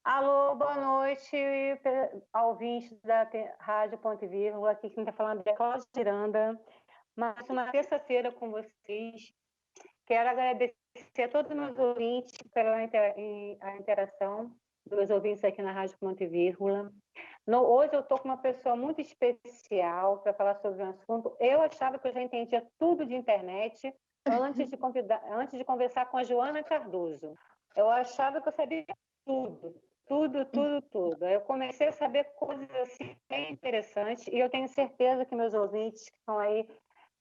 Alô, boa noite, ouvintes da Rádio Ponto e Vírgula. Aqui quem está falando é Cláudia Miranda. Mais uma terça-feira com vocês. Quero agradecer a todos os meus ouvintes pela a interação dos ouvintes aqui na Rádio Ponto e Vírgula. Hoje eu estou com uma pessoa muito especial para falar sobre um assunto. Eu achava que eu já entendia tudo de internet antes de conversar com a Joana Cardoso. Eu achava que eu sabia tudo. Tudo. Eu comecei a saber coisas assim bem interessantes e eu tenho certeza que meus ouvintes que estão aí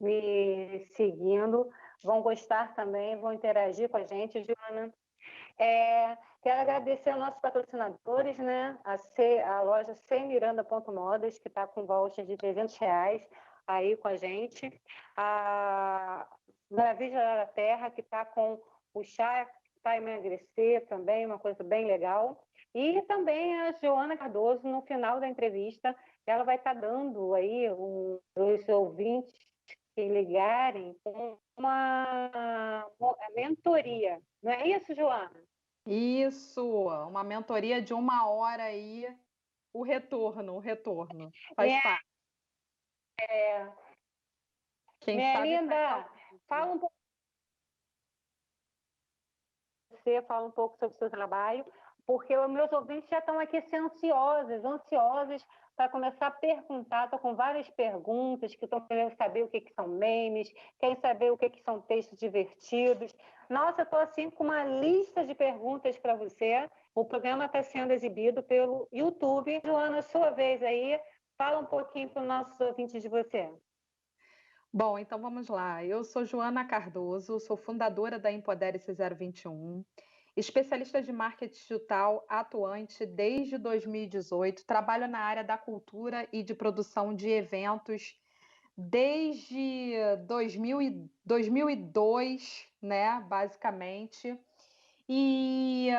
me seguindo vão gostar também, vão interagir com a gente, Joana. Quero agradecer aos nossos patrocinadores, né? A loja Modas, que está com voucher de R$ 300 aí com a gente. A Maravilha da Terra, que está com o chá para emagrecer também, uma coisa bem legal. E também a Joana Cardoso, no final da entrevista, ela vai estar dando aí os ouvintes que ligarem uma mentoria. Não é isso, Joana? Isso, uma mentoria de 1 hora aí, o retorno, faz parte. Quem Minha sabe linda, fala um pouco. Você fala um pouco sobre o seu trabalho, porque os meus ouvintes já estão aqui ansiosos para começar a perguntar. Estou com várias perguntas que estão querendo saber o que são memes, querem saber o que são textos divertidos. Nossa, eu estou assim com uma lista de perguntas para você. O programa está sendo exibido pelo YouTube. Joana, sua vez aí, fala um pouquinho para os nossos ouvintes de você. Bom, então vamos lá. Eu sou Joana Cardoso, sou fundadora da Empodere-se 021, especialista de marketing digital atuante desde 2018, trabalho na área da cultura e de produção de eventos desde 2002, né, basicamente. E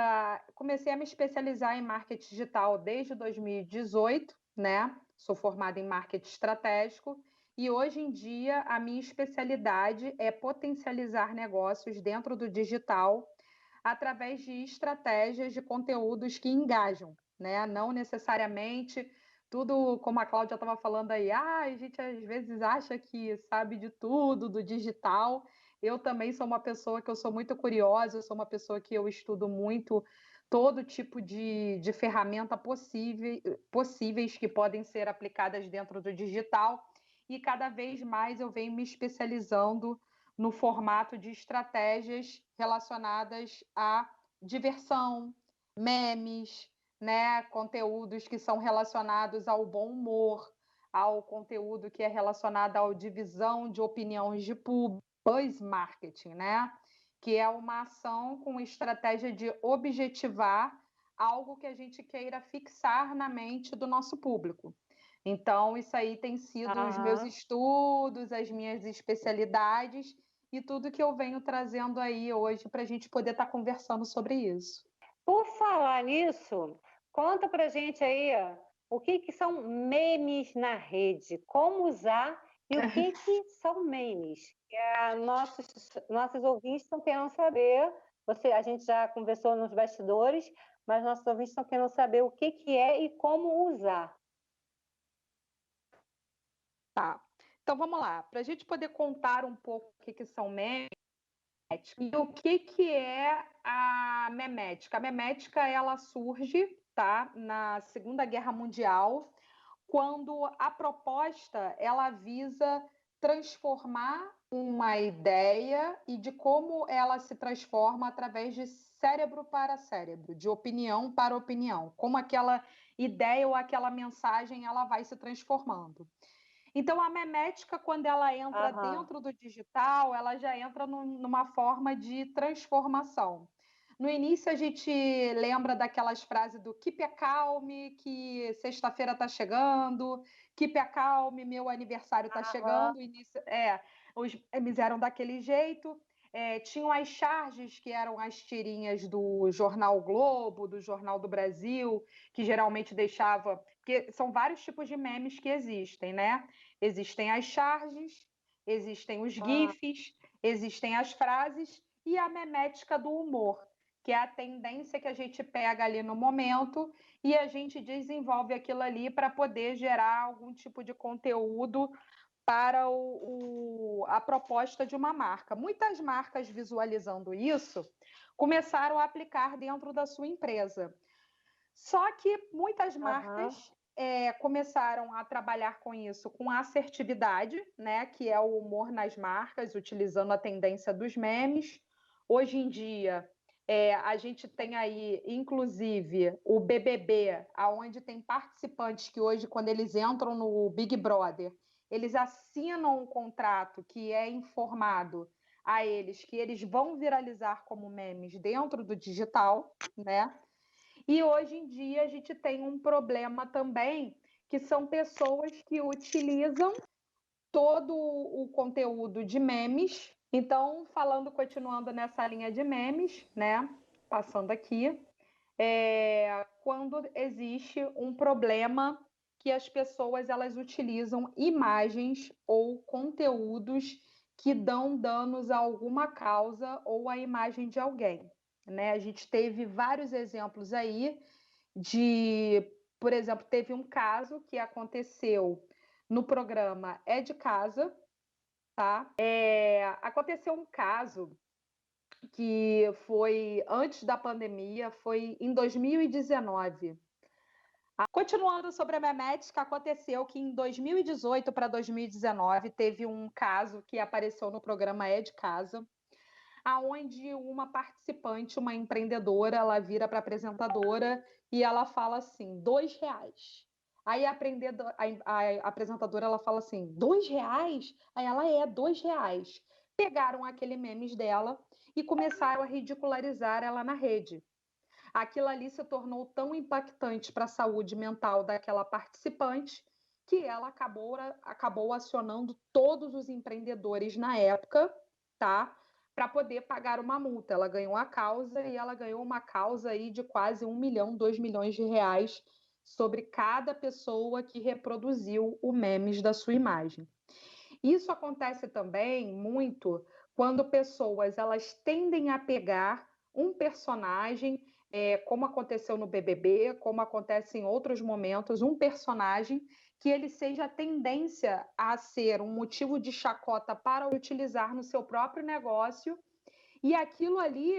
comecei a me especializar em marketing digital desde 2018, né? Sou formada em marketing estratégico e hoje em dia a minha especialidade é potencializar negócios dentro do digital através de estratégias de conteúdos que engajam, né? Não necessariamente tudo como a Cláudia estava falando aí, a gente às vezes acha que sabe de tudo do digital. Eu também sou uma pessoa que eu sou muito curiosa, eu sou uma pessoa que eu estudo muito todo tipo de ferramenta possíveis que podem ser aplicadas dentro do digital e cada vez mais eu venho me especializando no formato de estratégias relacionadas à diversão, memes, né, conteúdos que são relacionados ao bom humor, ao conteúdo que é relacionado à divisão de opiniões de público, buzz marketing, né? Que é uma ação com estratégia de objetivar algo que a gente queira fixar na mente do nosso público. Então, isso aí tem sido os meus estudos, as minhas especialidades e tudo que eu venho trazendo aí hoje para a gente poder estar conversando sobre isso. Por falar nisso, conta pra gente aí o que são memes na rede, como usar e o que são memes. Nossos ouvintes estão querendo saber, a gente já conversou nos bastidores, mas nossos ouvintes estão querendo saber o que é e como usar. Tá, então vamos lá. Para a gente poder contar um pouco o que são memes, e o que é a memética? A memética ela surge, tá, na Segunda Guerra Mundial, quando a proposta ela visa transformar uma ideia e de como ela se transforma através de cérebro para cérebro, de opinião para opinião, como aquela ideia ou aquela mensagem ela vai se transformando. Então, a memética, quando ela entra dentro do digital, ela já entra numa forma de transformação. No início, a gente lembra daquelas frases do keep calm, que sexta-feira está chegando, keep calm, meu aniversário está chegando. Os memes eram daquele jeito. Tinham as charges, que eram as tirinhas do Jornal Globo, do Jornal do Brasil, que geralmente deixava... Porque são vários tipos de memes que existem, né? Existem as charges, existem os GIFs, existem as frases e a memética do humor, que é a tendência que a gente pega ali no momento e a gente desenvolve aquilo ali para poder gerar algum tipo de conteúdo para a proposta de uma marca. Muitas marcas, visualizando isso, começaram a aplicar dentro da sua empresa. Só que muitas marcas começaram a trabalhar com isso, com assertividade, né, que é o humor nas marcas, utilizando a tendência dos memes. Hoje em dia, a gente tem aí, inclusive, o BBB, onde tem participantes que hoje, quando eles entram no Big Brother, eles assinam um contrato que é informado a eles que eles vão viralizar como memes dentro do digital, né? E hoje em dia a gente tem um problema também, que são pessoas que utilizam todo o conteúdo de memes. Então, continuando nessa linha de memes, né? Passando aqui, quando existe um problema que as pessoas elas utilizam imagens ou conteúdos que dão danos a alguma causa ou à imagem de alguém, né? A gente teve vários exemplos aí por exemplo, teve um caso que aconteceu no programa É de Casa, tá? Aconteceu um caso que foi antes da pandemia, foi em 2019. Continuando sobre a memética, aconteceu que em 2018 para 2019 teve um caso que apareceu no programa É de Casa, aonde uma participante, uma empreendedora, ela vira para a apresentadora e ela fala assim, R$ 2. Aí a apresentadora ela fala assim, R$ 2? Aí ela R$ 2. Pegaram aquele memes dela e começaram a ridicularizar ela na rede. Aquilo ali se tornou tão impactante para a saúde mental daquela participante que ela acabou acionando todos os empreendedores na época, tá? Para poder pagar uma multa. Ela ganhou a causa e ela ganhou uma causa aí de quase 1 milhão, 2 milhões de reais sobre cada pessoa que reproduziu o memes da sua imagem. Isso acontece também muito quando pessoas elas tendem a pegar um personagem, como aconteceu no BBB, como acontece em outros momentos, um personagem que ele seja tendência a ser um motivo de chacota para utilizar no seu próprio negócio e aquilo ali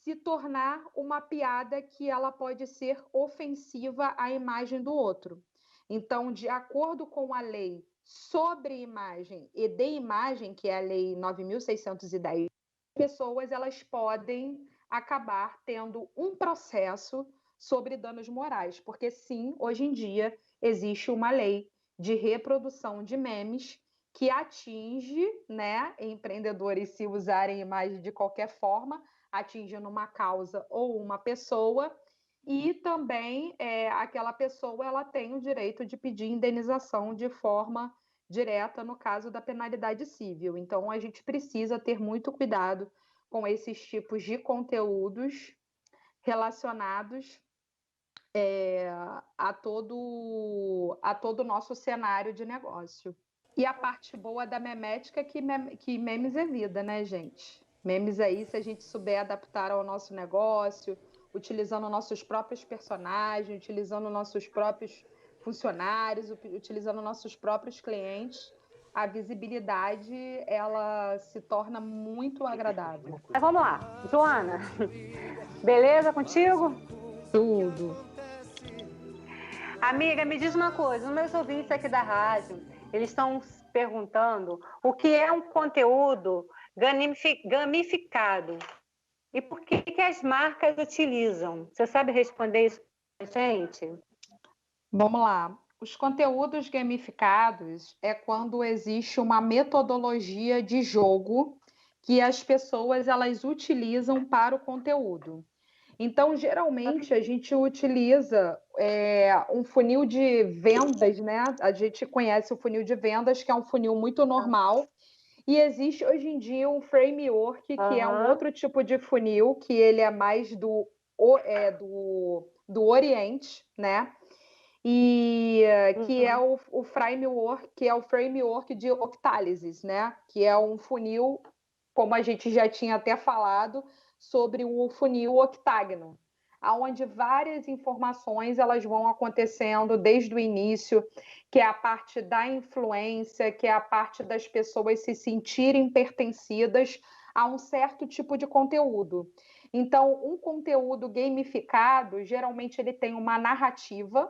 se tornar uma piada que ela pode ser ofensiva à imagem do outro. Então, de acordo com a lei sobre imagem e de imagem, que é a lei 9.610, pessoas elas podem acabar tendo um processo sobre danos morais, porque sim, hoje em dia existe uma lei de reprodução de memes que atinge, né, empreendedores se usarem imagem de qualquer forma, atingindo uma causa ou uma pessoa, e também aquela pessoa ela tem o direito de pedir indenização de forma direta no caso da penalidade civil. Então, a gente precisa ter muito cuidado com esses tipos de conteúdos relacionados a todo o nosso cenário de negócio. E a parte boa da memética é que memes é vida, né, gente? Memes aí, se a gente souber adaptar ao nosso negócio, utilizando nossos próprios personagens, utilizando nossos próprios funcionários, utilizando nossos próprios clientes, a visibilidade ela se torna muito agradável. Mas vamos lá, Joana, beleza contigo? Tudo. Amiga, me diz uma coisa, os meus ouvintes aqui da rádio, eles estão perguntando o que é um conteúdo gamificado e por que as marcas utilizam. Você sabe responder isso pra gente? Vamos lá. Os conteúdos gamificados é quando existe uma metodologia de jogo que as pessoas elas utilizam para o conteúdo. Então, geralmente, a gente utiliza um funil de vendas, né? A gente conhece o funil de vendas, que é um funil muito normal, e existe hoje em dia um framework, que é um outro tipo de funil, que ele é mais do Oriente, né? E que é o framework, que é o framework de octálises, né? Que é um funil, como a gente já tinha até falado, sobre o funil octágono, onde várias informações elas vão acontecendo desde o início, que é a parte da influência, que é a parte das pessoas se sentirem pertencidas a um certo tipo de conteúdo. Então, um conteúdo gamificado, geralmente ele tem uma narrativa,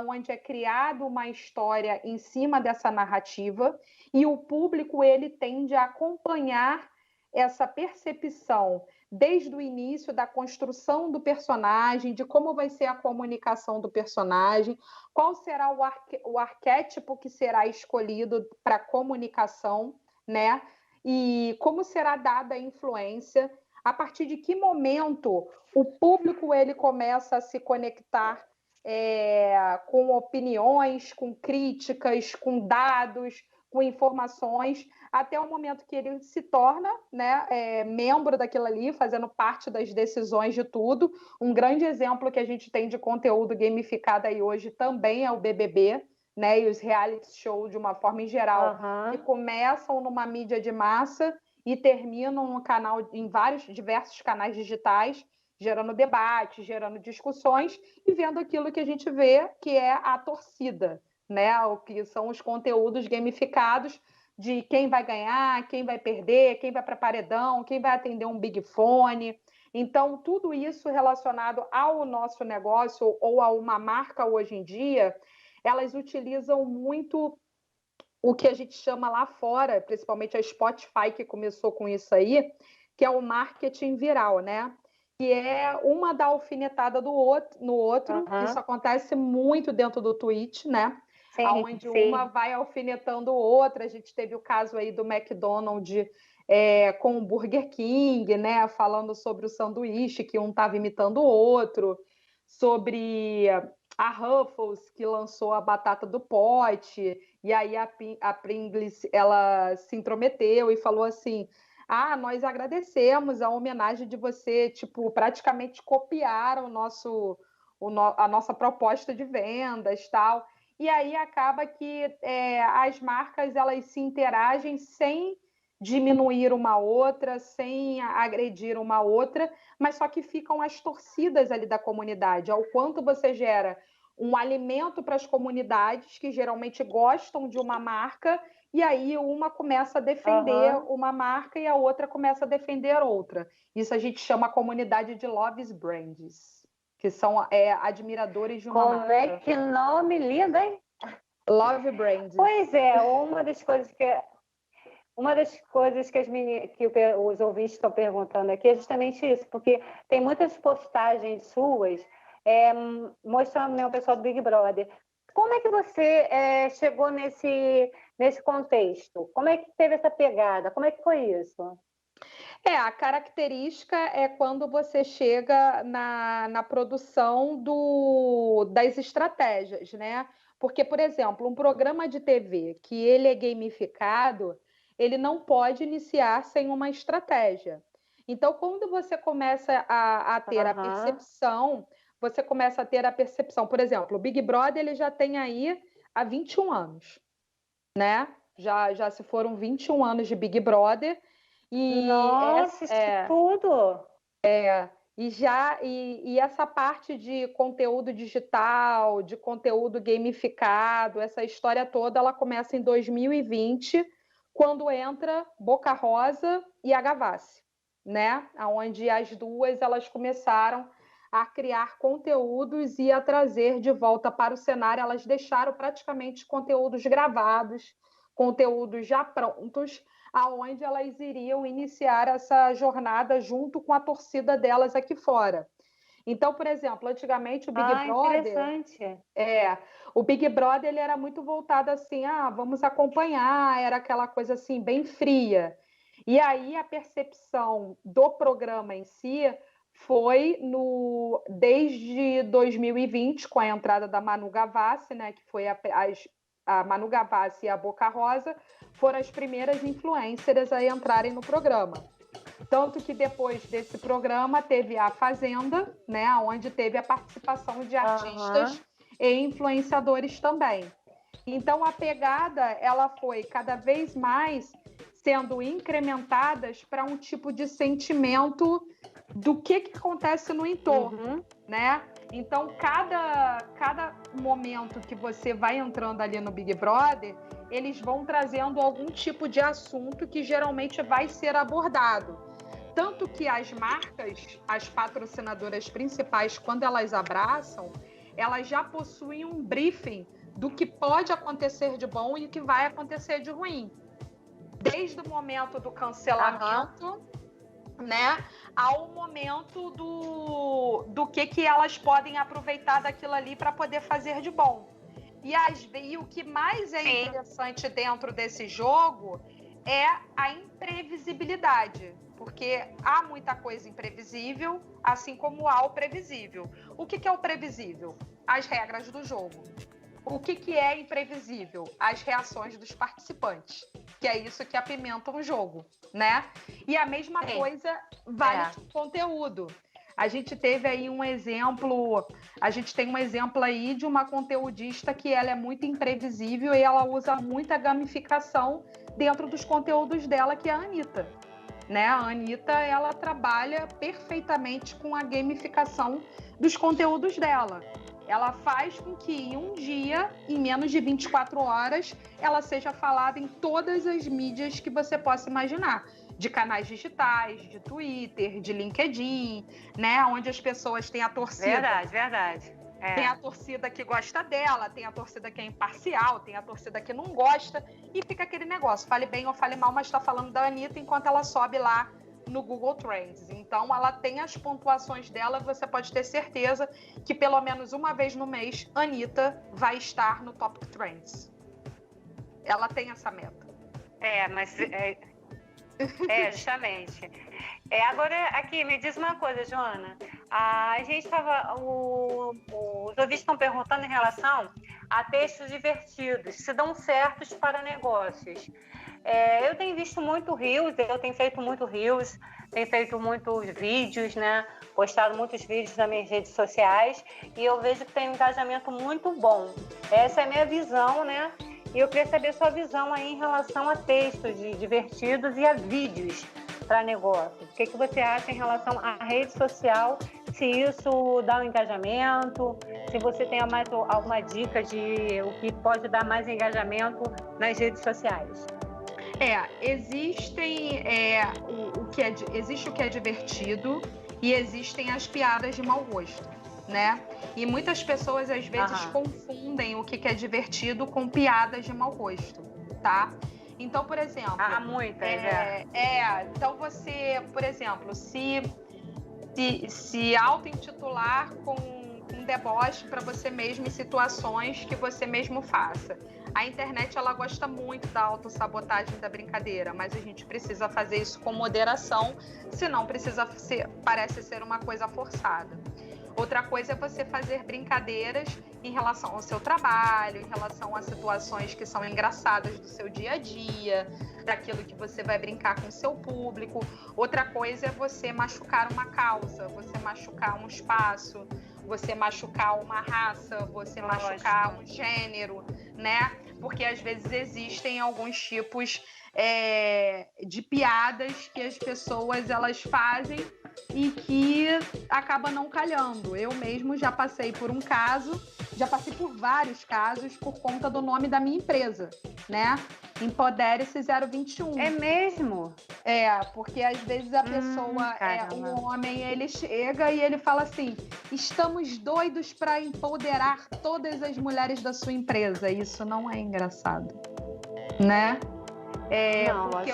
onde é criada uma história em cima dessa narrativa, e o público ele tende a acompanhar essa percepção desde o início da construção do personagem, de como vai ser a comunicação do personagem, qual será o arquétipo que será escolhido para a comunicação, né? E como será dada a influência, a partir de que momento o público ele começa a se conectar com opiniões, com críticas, com dados, com informações, até o momento que ele se torna, né, membro daquilo ali, fazendo parte das decisões de tudo. Um grande exemplo que a gente tem de conteúdo gamificado aí hoje também é o BBB, né, e os reality shows de uma forma em geral, que começam numa mídia de massa e terminam no canal, em diversos canais digitais, gerando debate, gerando discussões e vendo aquilo que a gente vê que é a torcida, né? O que são os conteúdos gamificados de quem vai ganhar, quem vai perder, quem vai para paredão, quem vai atender um big fone. Então, tudo isso relacionado ao nosso negócio ou a uma marca hoje em dia, elas utilizam muito o que a gente chama lá fora, principalmente a Spotify, que começou com isso aí, que é o marketing viral, né? Que é uma dar alfinetada no outro. Isso acontece muito dentro do Twitch, né? Sim, onde uma vai alfinetando outra. A gente teve o caso aí do McDonald's com o Burger King, né? Falando sobre o sanduíche, que um estava imitando o outro, sobre a Ruffles, que lançou a batata do pote, e aí a Pringles ela se intrometeu e falou assim: nós agradecemos a homenagem de você, tipo, praticamente copiaram a nossa proposta de vendas, tal. E aí acaba que as marcas elas se interagem sem diminuir uma outra, sem agredir uma outra, mas só que ficam as torcidas ali da comunidade, ao quanto você gera um alimento para as comunidades que geralmente gostam de uma marca, e aí uma começa a defender uma marca e a outra começa a defender outra. Isso a gente chama a comunidade de Loves Brands, que são admiradores de uma marca. Como é que nome lindo, hein? Love Brands. Pois é, uma das coisas que os ouvintes estão perguntando aqui é justamente isso, porque tem muitas postagens suas mostrando, né, o pessoal do Big Brother. Como é que você chegou nesse contexto? Como é que teve essa pegada? Como é que foi isso? A característica é quando você chega na produção das estratégias, né? Porque, por exemplo, um programa de TV que ele é gamificado, ele não pode iniciar sem uma estratégia. Então, quando você começa a ter a percepção, você começa a ter a percepção, por exemplo, o Big Brother ele já tem aí há 21 anos, né? Já se foram 21 anos de Big Brother. Nossa, isso tudo! E essa parte de conteúdo digital, de conteúdo gamificado, essa história toda, ela começa em 2020, quando entra Boca Rosa e a Gavassi, né? Onde as duas elas começaram a criar conteúdos e a trazer de volta para o cenário. Elas deixaram praticamente conteúdos gravados, conteúdos já prontos, aonde elas iriam iniciar essa jornada junto com a torcida delas aqui fora. Então, por exemplo, antigamente o Big Brother... Interessante. O Big Brother ele era muito voltado assim, vamos acompanhar, era aquela coisa assim, bem fria. E aí a percepção do programa em si foi desde 2020, com a entrada da Manu Gavassi, né, que foi a Manu Gavassi e a Boca Rosa, foram as primeiras influencers a entrarem no programa. Tanto que depois desse programa teve a Fazenda, né, onde teve a participação de artistas e influenciadores também. Então a pegada ela foi cada vez mais sendo incrementadas para um tipo de sentimento do que acontece no entorno, né? Então, cada momento que você vai entrando ali no Big Brother, eles vão trazendo algum tipo de assunto que geralmente vai ser abordado. Tanto que as marcas, as patrocinadoras principais, quando elas abraçam, elas já possuem um briefing do que pode acontecer de bom e o que vai acontecer de ruim. Desde o momento do cancelamento, né, ao momento do que elas podem aproveitar daquilo ali para poder fazer de bom. E o que mais é interessante dentro desse jogo é a imprevisibilidade, porque há muita coisa imprevisível, assim como há o previsível. O que é o previsível? As regras do jogo. O que é imprevisível? As reações dos participantes, que é isso que apimenta um jogo, né? E a mesma coisa vale para o conteúdo. A gente teve aí um exemplo, aí de uma conteudista que ela é muito imprevisível e ela usa muita gamificação dentro dos conteúdos dela, que é a Anitta. Né? A Anitta, ela trabalha perfeitamente com a gamificação dos conteúdos dela. Ela faz com que em um dia, em menos de 24 horas, ela seja falada em todas as mídias que você possa imaginar. De canais digitais, de Twitter, de LinkedIn, né? Onde as pessoas têm a torcida. Verdade. Tem a torcida que gosta dela, tem a torcida que é imparcial, tem a torcida que não gosta, e fica aquele negócio, fale bem ou fale mal, mas está falando da Anitta enquanto ela sobe lá no Google Trends. Então, ela tem as pontuações dela, você pode ter certeza que pelo menos uma vez no mês, Anitta vai estar no Top Trends. Ela tem essa meta. Justamente. Agora, aqui, me diz uma coisa, Joana. A gente estava... Os ouvintes estão perguntando em relação a textos divertidos, se dão certos para negócios. Eu tenho visto muito Reels, eu tenho feito muito Reels, tenho feito muitos vídeos, né? Postado muitos vídeos nas minhas redes sociais e eu vejo que tem um engajamento muito bom. Essa é a minha visão, né? E eu queria saber sua visão aí em relação a textos divertidos e a vídeos para negócios. O que você acha em relação à rede social? Se isso dá um engajamento? Se você tem mais alguma dica de o que pode dar mais engajamento nas redes sociais? Existe o que é divertido e existem as piadas de mau gosto, né? E muitas pessoas às vezes confundem o que é divertido com piadas de mau gosto, tá? Então, por exemplo... muitas, Então você, por exemplo, se auto-intitular com deboche para você mesmo em situações que você mesmo faça. A internet, ela gosta muito da autossabotagem da brincadeira, mas a gente precisa fazer isso com moderação, senão parece ser uma coisa forçada. Outra coisa é você fazer brincadeiras em relação ao seu trabalho, em relação a situações que são engraçadas do seu dia a dia, daquilo que você vai brincar com o seu público. Outra coisa é você machucar uma causa, você machucar um espaço, você machucar uma raça, você machucar um gênero, né? Porque às vezes existem alguns tipos de piadas que as pessoas elas fazem e que acaba não calhando. Eu mesmo já passei por vários casos por conta do nome da minha empresa, né? Empodere-se 021. É mesmo? Porque às vezes a pessoa, um homem, ele chega e ele fala assim: estamos doidos para empoderar todas as mulheres da sua empresa. Isso não é engraçado, né? Porque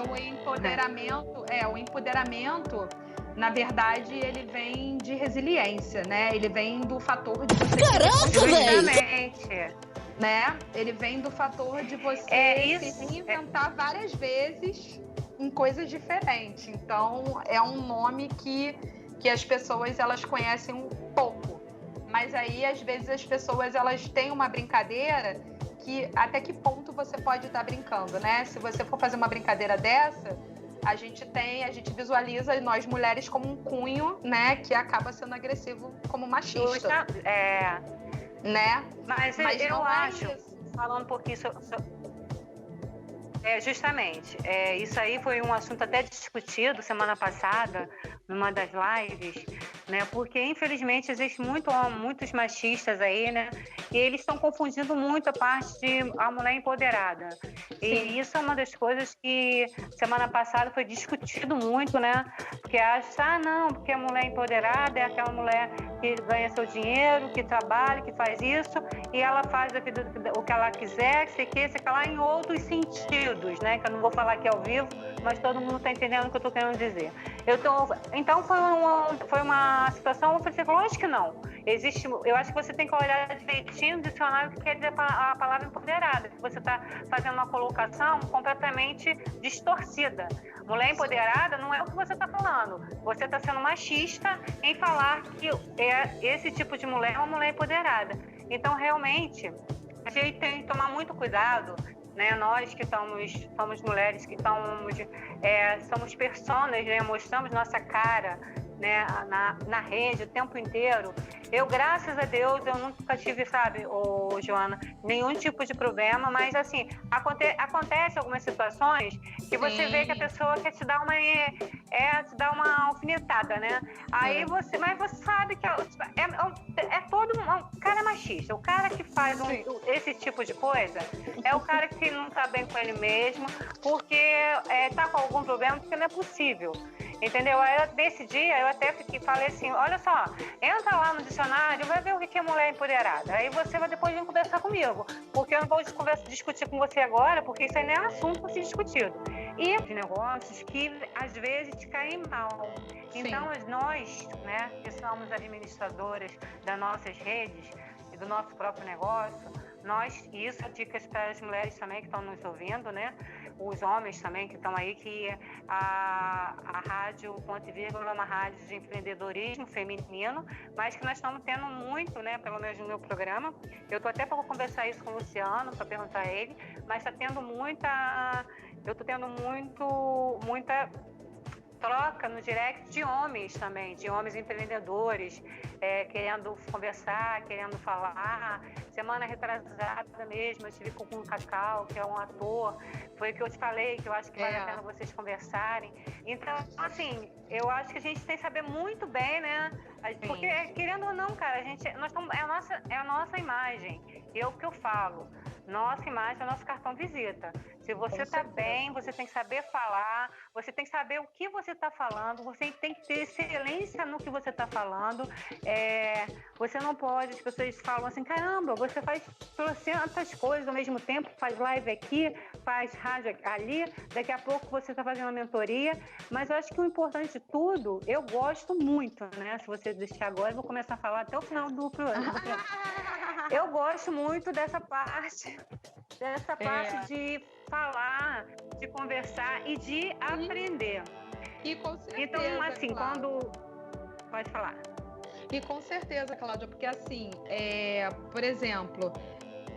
o empoderamento, na verdade, ele vem de resiliência, né? Ele vem do fator de você... Né? Ele vem do fator de você se reinventar várias vezes em coisas diferentes. Então, é um nome que as pessoas elas conhecem um pouco. Mas aí, às vezes, as pessoas elas têm uma brincadeira que até que ponto você pode estar brincando, né? Se você for fazer uma brincadeira dessa, a gente visualiza nós mulheres como um cunho, né? Que acaba sendo agressivo como machista. Né? Mas eu acho, falando um pouquinho sobre... justamente, isso aí foi um assunto até discutido semana passada numa das lives, né? Porque infelizmente existe muitos machistas aí, né? E eles estão confundindo muito a parte de a mulher empoderada. E isso é uma das coisas que semana passada foi discutido muito, né? Porque acha, não, porque a mulher empoderada é aquela mulher que ganha seu dinheiro, que trabalha, que faz isso, e ela faz a vida, o que ela quiser, sei que lá, em outros sentidos, né? Que eu não vou falar aqui ao vivo, mas todo mundo está entendendo o que eu estou querendo dizer. Então foi uma situação, eu falei, lógico que não. Eu acho que você tem que olhar direitinho no dicionário o que quer dizer a palavra empoderada, que você está fazendo uma colocação completamente distorcida. Mulher empoderada não é o que você está falando. Você está sendo machista em falar que esse tipo de mulher é uma mulher empoderada. Então, realmente, a gente tem que tomar muito cuidado, né? Nós que somos mulheres, que somos personas, né? Mostramos nossa cara, né? na rede o tempo inteiro. Eu, graças a Deus, eu nunca tive, sabe, Joana, nenhum tipo de problema, mas assim, acontece algumas situações que você vê que a pessoa quer te dar uma alfinetada, né? Aí mas você sabe que é todo um cara machista. O cara que faz esse tipo de coisa é o cara que não tá bem com ele mesmo, porque tá com algum problema, porque não é possível. Entendeu? Aí, desse dia, eu até falei assim, olha só, entra lá no dicionário, vai ver o que é mulher empoderada. Aí você vai depois vir conversar comigo, porque eu não vou discutir com você agora, porque isso aí não é assunto para ser discutido. E negócios que, às vezes, te caem mal. Então, nós, né, que somos administradoras das nossas redes e do nosso próprio negócio, e isso é dicas para as mulheres também que estão nos ouvindo, né? Os homens também que estão aí, que a Rádio Ponto e Vírgula é uma rádio de empreendedorismo feminino, mas que nós estamos tendo muito, né? Pelo menos no meu programa. Eu estou até para conversar isso com o Luciano, para perguntar a ele, mas está tendo eu estou tendo muita troca no direct de homens também, de homens empreendedores, querendo conversar, querendo falar. Semana retrasada mesmo, eu estive com o Cacau, que é um ator, foi o que eu te falei, que eu acho que vale a pena vocês conversarem. Então, assim, eu acho que a gente tem que saber muito bem, né? Porque, querendo ou não, cara, é a nossa imagem. E é o que eu falo. Nossa imagem é o nosso cartão visita. Se você está bem, você tem que saber falar, você tem que saber o que você está falando, você tem que ter excelência no que você está falando. Você não pode, as pessoas falam assim, caramba, você faz tantas coisas ao mesmo tempo, faz live aqui, faz rádio ali, daqui a pouco você está fazendo uma mentoria, mas eu acho que o importante de tudo, eu gosto muito, né? Se você deixar agora, eu vou começar a falar até o final do programa. Eu gosto muito dessa parte de falar, de conversar e de aprender. E com certeza, então, assim, Pode falar. E com certeza, Cláudia, porque assim, por exemplo,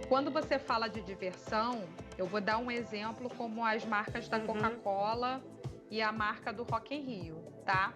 quando você fala de diversão, eu vou dar um exemplo como as marcas da Coca-Cola e a marca do Rock in Rio, tá?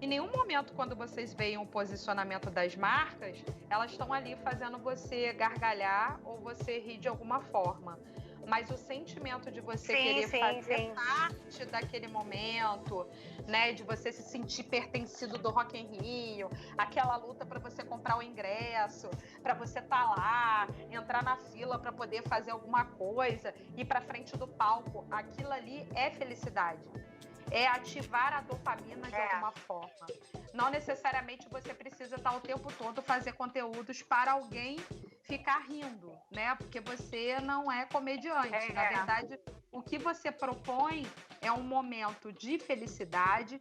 Em nenhum momento, quando vocês veem o posicionamento das marcas, elas estão ali fazendo você gargalhar ou você rir de alguma forma. Mas o sentimento de você querer fazer parte daquele momento, né, de você se sentir pertencido do Rock in Rio, aquela luta para você comprar o ingresso, para você estar lá, entrar na fila para poder fazer alguma coisa, ir para frente do palco, aquilo ali é felicidade. É ativar a dopamina de alguma forma. Não necessariamente você precisa estar o tempo todo fazer conteúdos para alguém ficar rindo, né? Porque você não é comediante. Na verdade, o que você propõe é um momento de felicidade,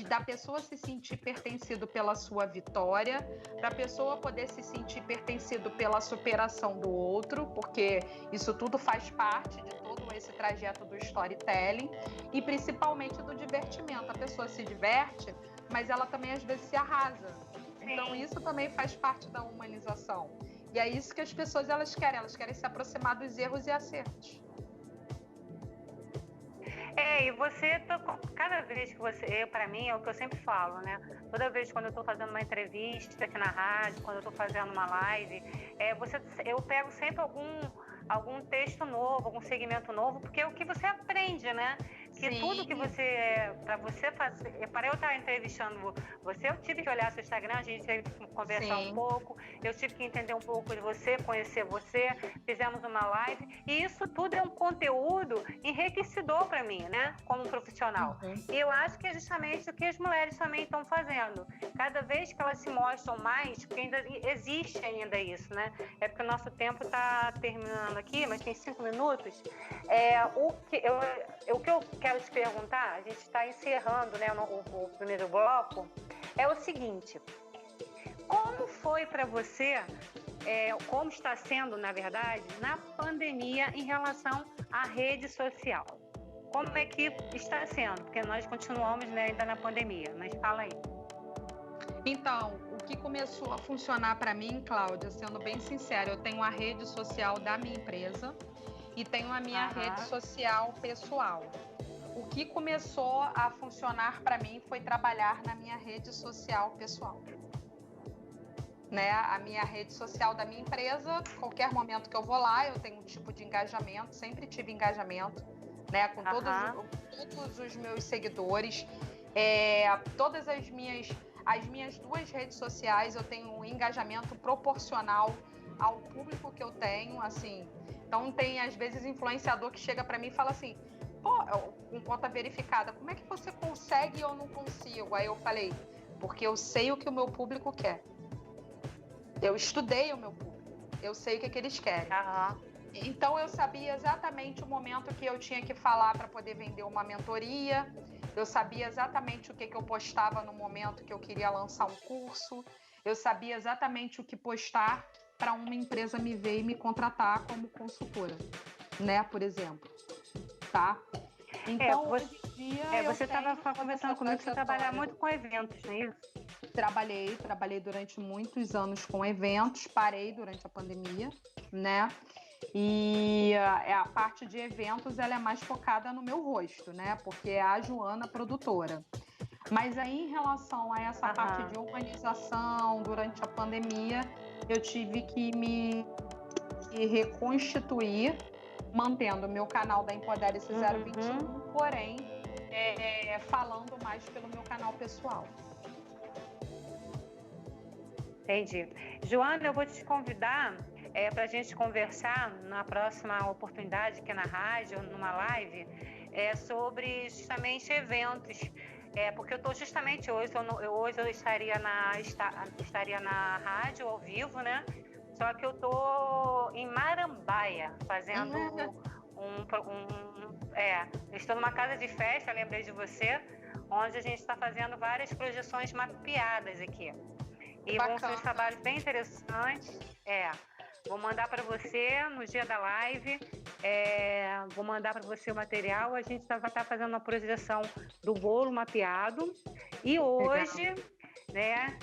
da pessoa se sentir pertencido pela sua vitória, para a pessoa poder se sentir pertencido pela superação do outro, porque isso tudo faz parte de todo esse trajeto do storytelling e principalmente do divertimento. A pessoa se diverte, mas ela também às vezes se arrasa. Então isso também faz parte da humanização. E é isso que as pessoas elas querem se aproximar dos erros e acertos. E você, cada vez que para mim, é o que eu sempre falo, né? Toda vez quando eu estou fazendo uma entrevista aqui na rádio, quando eu estou fazendo uma live, eu pego sempre algum texto novo, algum segmento novo, porque é o que você aprende, né? que Sim. tudo que você, para você fazer, para eu estar entrevistando você, eu tive que olhar seu Instagram, a gente teve que conversar Sim. um pouco, eu tive que entender um pouco de você, conhecer você, fizemos uma live, e isso tudo é um conteúdo enriquecedor para mim, né, como profissional. E eu acho que é justamente o que as mulheres também estão fazendo. Cada vez que elas se mostram mais, porque ainda existe ainda isso, né? É porque o nosso tempo está terminando aqui, mas tem 5 minutos. O que eu quero te perguntar, a gente está encerrando, né, o primeiro bloco, é o seguinte: como foi para você, como está sendo, na verdade, na pandemia em relação à rede social? Como é que está sendo? Porque nós continuamos, né, ainda na pandemia, mas fala aí. Então, o que começou a funcionar para mim, Cláudia, sendo bem sincera, eu tenho a rede social da minha empresa e tenho a minha rede social pessoal. O que começou a funcionar para mim foi trabalhar na minha rede social pessoal. Né? A minha rede social da minha empresa, qualquer momento que eu vou lá, eu tenho um tipo de engajamento, sempre tive engajamento, né? Com todos os meus seguidores, todas as minhas 2 redes sociais, eu tenho um engajamento proporcional ao público que eu tenho, assim. Então tem às vezes influenciador que chega para mim e fala assim: pô, com conta verificada, como é que você consegue e eu não consigo? Aí eu falei: porque eu sei o que o meu público quer. Eu estudei o meu público, eu sei o que eles querem. Então eu sabia exatamente o momento que eu tinha que falar para poder vender uma mentoria, eu sabia exatamente o que eu postava no momento que eu queria lançar um curso, eu sabia exatamente o que postar para uma empresa me ver e me contratar como consultora, né, por exemplo, tá? Então, hoje em dia você estava conversando comigo que você trabalha muito com eventos, não é isso? Trabalhei durante muitos anos com eventos, parei durante a pandemia, né? E a parte de eventos ela é mais focada no meu rosto, né? Porque é a Joana produtora. Mas aí, em relação a essa parte de organização durante a pandemia, eu tive que me reconstituir, mantendo o meu canal da Empodere-se 021, porém, falando mais pelo meu canal pessoal. Entendi. Joana, eu vou te convidar para a gente conversar na próxima oportunidade, que é na rádio, numa live, sobre justamente eventos. Porque eu estou justamente hoje eu estaria na rádio ao vivo, né? Só que eu estou em Marambaia, fazendo estou numa casa de festa, lembrei de você, onde a gente está fazendo várias projeções mapeadas aqui. E vão ser uns trabalhos bem interessantes. Vou mandar para você no dia da live. Vou mandar para você o material. A gente vai estar fazendo uma projeção do bolo mapeado. E hoje, né?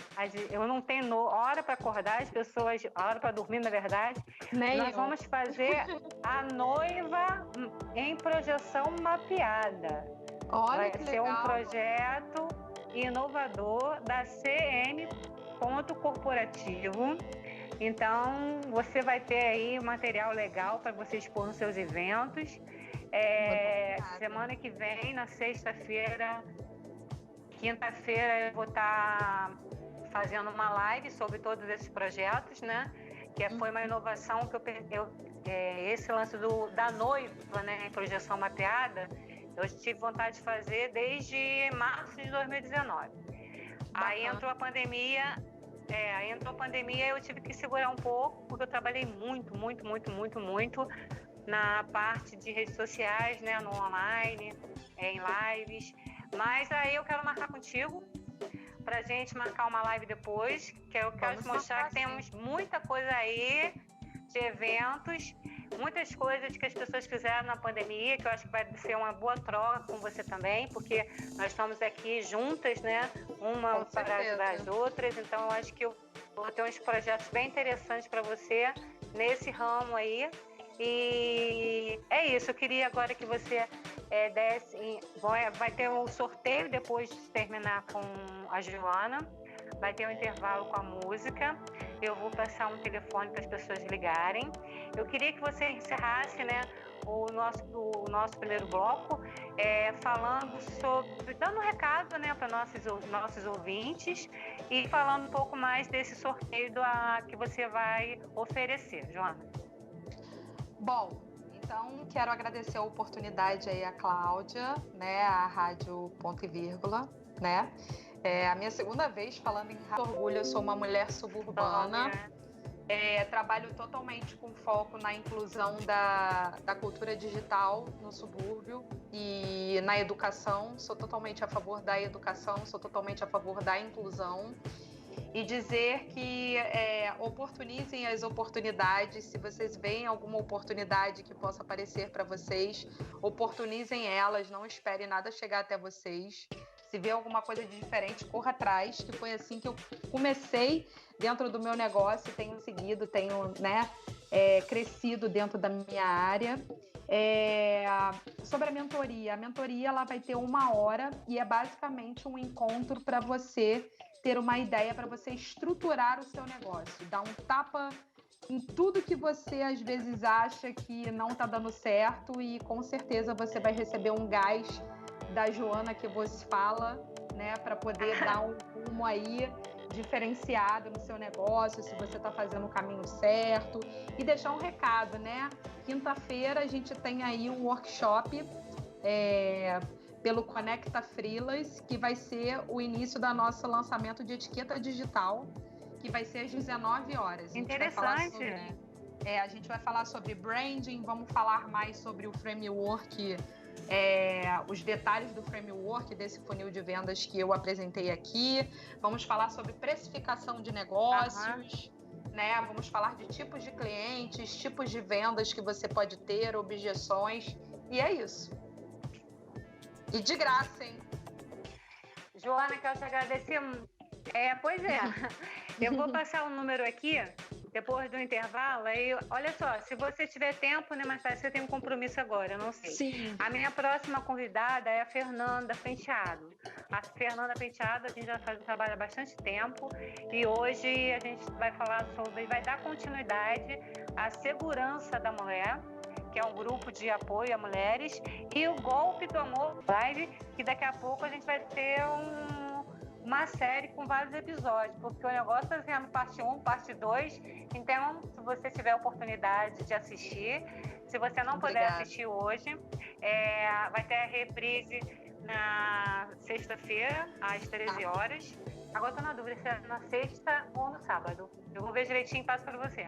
Eu não tenho hora para acordar, as pessoas, hora para dormir, na verdade. Nós vamos fazer a noiva em projeção mapeada. Olha, vai ser um projeto inovador da CN Ponto Corporativo. Então, você vai ter aí material legal para você expor nos seus eventos. Semana que vem, na sexta-feira, quinta-feira, eu vou estar fazendo uma live sobre todos esses projetos, né? Que foi uma inovação que esse lance da noiva, né, em projeção mapeada, eu tive vontade de fazer desde março de 2019. Aí entrou a pandemia, eu tive que segurar um pouco, porque eu trabalhei muito na parte de redes sociais, né, no online, em lives. Mas aí eu quero marcar contigo, pra gente marcar uma live depois, que eu quero te mostrar que temos muita coisa aí de eventos, muitas coisas que as pessoas fizeram na pandemia, que eu acho que vai ser uma boa troca com você também, porque nós estamos aqui juntas, né? Uma para ajudar as outras, então eu acho que eu vou ter uns projetos bem interessantes para você nesse ramo aí. E é isso, eu queria agora que você vai ter um sorteio depois de terminar com a Joana, vai ter um intervalo com a música. eu vou passar um telefone para as pessoas ligarem. Eu queria que você encerrasse, né, o nosso primeiro bloco, falando sobre, dando um recado, né, para nossos ouvintes e falando um pouco mais desse sorteio que você vai oferecer, Joana. Bom, então quero agradecer a oportunidade aí à Cláudia, né, à Rádio Ponto e Vírgula, né? É a minha segunda vez falando em Rádio Orgulho. Eu sou uma mulher suburbana. Trabalho totalmente com foco na inclusão da cultura digital no subúrbio e na educação. Sou totalmente a favor da educação, sou totalmente a favor da inclusão. E dizer que oportunizem as oportunidades. Se vocês veem alguma oportunidade que possa aparecer para vocês, oportunizem elas, não esperem nada chegar até vocês. Se vê alguma coisa de diferente, corra atrás, que foi assim que eu comecei dentro do meu negócio, tenho seguido, tenho, né, crescido dentro da minha área. Sobre a mentoria ela vai ter 1 hora e é basicamente um encontro para você ter uma ideia, para você estruturar o seu negócio, dar um tapa em tudo que você às vezes acha que não está dando certo, e com certeza você vai receber um gás da Joana que vos fala, né, para poder dar um rumo aí diferenciado no seu negócio, se você está fazendo o caminho certo. E deixar um recado, né? Quinta-feira a gente tem aí um workshop pelo Conecta Freelas, que vai ser o início do nosso lançamento de etiqueta digital, que vai ser às 19 horas. Interessante. A gente vai falar sobre branding, vamos falar mais sobre o framework, os detalhes do framework desse funil de vendas que eu apresentei aqui. Vamos falar sobre precificação de negócios, né? Vamos falar de tipos de clientes, tipos de vendas que você pode ter, objeções, e é isso. E de graça, hein? Joana, quero te agradecer. Pois é. Eu vou passar o número aqui, depois do intervalo. Aí, olha só, se você tiver tempo, né, mas você tem um compromisso agora, eu não sei. Sim. A minha próxima convidada é a Fernanda Penteado. A Fernanda Penteado, a gente já faz um trabalho há bastante tempo e hoje a gente vai falar vai dar continuidade à segurança da mulher, que é um grupo de apoio a mulheres, e o Golpe do Amor Live, que daqui a pouco a gente vai ter uma série com vários episódios, porque o negócio está sendo parte 1, parte 2, então se você tiver a oportunidade de assistir, se você não puder assistir hoje, vai ter a reprise na sexta-feira, às 13 horas. Agora estou na dúvida se é na sexta ou no sábado. Eu vou ver direitinho e passo para você.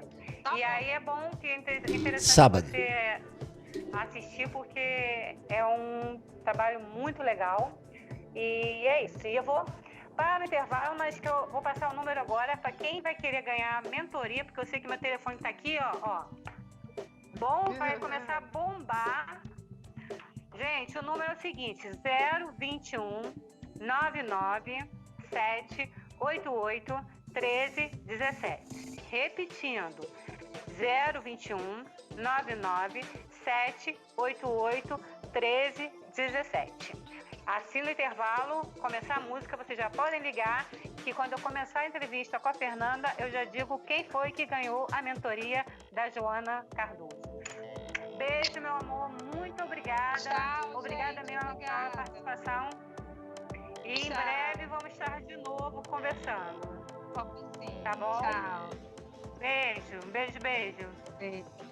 E aí é bom, que é interessante sábado. Você assistir, porque é um trabalho muito legal. E é isso. E eu vou para o intervalo, mas que eu vou passar o número agora para quem vai querer ganhar mentoria, porque eu sei que meu telefone está aqui, ó. Bom, vai começar a bombar. Gente, o número é o seguinte: 021 99 788 1317. Repetindo: 021 99 788 1317. Assim no intervalo, começar a música, vocês já podem ligar, que quando eu começar a entrevista com a Fernanda, eu já digo quem foi que ganhou a mentoria da Joana Cardoso. Beijo, meu amor, muito obrigada. Tchau, obrigada gente, mesmo pela participação. E em breve vamos estar de novo conversando. Vamos sim. Tá bom? Tchau. Beijo, beijo, beijo. Beijo.